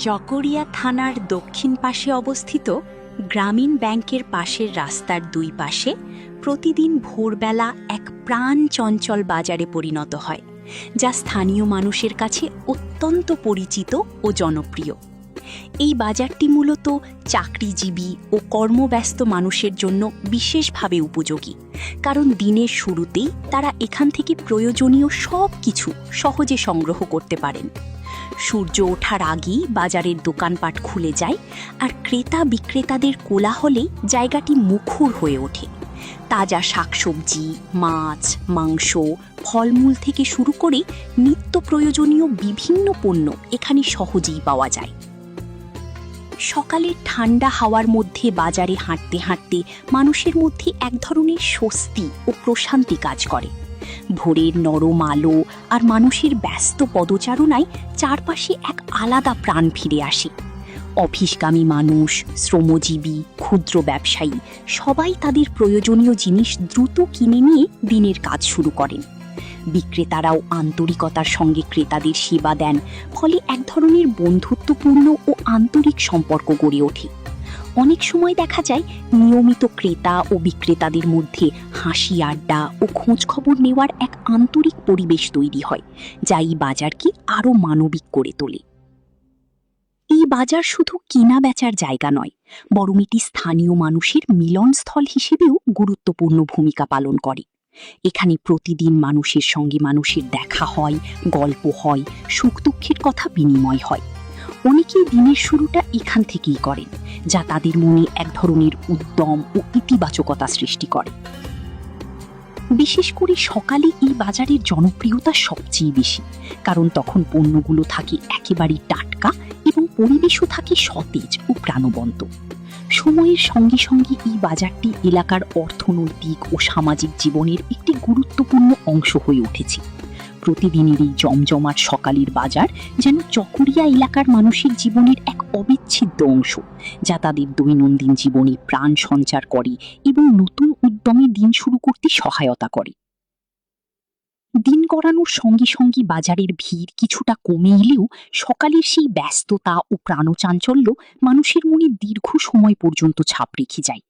চকরিয়া থানার দক্ষিণ পাশে অবস্থিত গ্রামীণ ব্যাংকের পাশের রাস্তার দুই পাশে প্রতিদিন ভোরবেলা এক প্রাণ চঞ্চল বাজারে পরিণত হয়, যা স্থানীয় মানুষের কাছে অত্যন্ত পরিচিত ও জনপ্রিয়। এই বাজারটি মূলত চাকরিজীবী ও কর্মব্যস্ত মানুষের জন্য বিশেষভাবে উপযোগী, কারণ দিনের শুরুতেই তারা এখান থেকে প্রয়োজনীয় সব কিছু সহজে সংগ্রহ করতে পারেন। সূর্য ওঠার আগেই বাজারের দোকানপাট খুলে যায়, আর ক্রেতা বিক্রেতাদের কোলাহলে জায়গাটি মুখর হয়ে ওঠে। তাজা শাকসবজি, মাছ, মাংস, ফলমূল থেকে শুরু করে নিত্য প্রয়োজনীয় বিভিন্ন পণ্য এখানে সহজেই পাওয়া যায়। সকালের ঠান্ডা হাওয়ার মধ্যে বাজারে হাঁটতে হাঁটতে মানুষের মধ্যে এক ধরনের স্বস্তি ও প্রশান্তি কাজ করে। ভোরের নরম আলো আর মানুষের ব্যস্ত পদচারণায় চারপাশে এক আলাদা প্রাণ ফিরে আসে। অফিসগামী মানুষ, শ্রমজীবী, ক্ষুদ্র ব্যবসায়ী সবাই তাদের প্রয়োজনীয় জিনিস দ্রুত কিনে নিয়ে দিনের কাজ শুরু করেন। বিক্রেতারাও আন্তরিকতার সঙ্গে ক্রেতাদের সেবা দেন, ফলে এক ধরনের বন্ধুত্বপূর্ণ ও আন্তরিক সম্পর্ক গড়ে ওঠে। অনেক সময় দেখা যায় নিয়মিত ক্রেতা ও বিক্রেতাদের মধ্যে হাসি আড্ডা ও খোঁজখবর নেওয়ার এক আন্তরিক পরিবেশ তৈরি হয়, যা এই বাজারকে আরও মানবিক করে তোলে। এই বাজার শুধু কেনা বেচার জায়গা নয়, বরং এটি স্থানীয় মানুষের মিলনস্থল হিসেবেও গুরুত্বপূর্ণ ভূমিকা পালন করে। এখানে প্রতিদিন মানুষের সঙ্গে মানুষের দেখা হয়, গল্প হয়, সুখ দুঃখের কথা বিনিময় হয়। অনেকেই দিনের শুরুটা এখান থেকেই করেন, যা তাদের মনে এক ধরনের উদ্যম ও ইতিবাচকতা সৃষ্টি করে। বিশেষ করে সকালে এই বাজারের জনপ্রিয়তা সবচেয়ে বেশি, কারণ তখন পণ্যগুলো থাকে একেবারেই টাটকা এবং পরিবেশও থাকে সতেজ ও প্রাণবন্ত। সময়ের সঙ্গে সঙ্গে এই বাজারটি এলাকার অর্থনৈতিক ও সামাজিক জীবনের একটি গুরুত্বপূর্ণ অংশ হয়ে উঠেছে। প্রতিদিনের এই জমজমাট সকালের বাজার যেন চকরিয়া এলাকার মানুষের জীবনের এক অবিচ্ছেদ্য অংশ, যা তাদের দৈনন্দিন জীবনে প্রাণ সঞ্চার করে এবং নতুন উদ্যমে দিন শুরু করতে সহায়তা করে। দিন গড়ানোর সঙ্গে সঙ্গে বাজারের ভিড় কিছুটা কমে এলেও সকালের সেই ব্যস্ততা ও প্রাণচাঞ্চল্য মানুষের মনে দীর্ঘ সময় পর্যন্ত ছাপ রেখে যায়।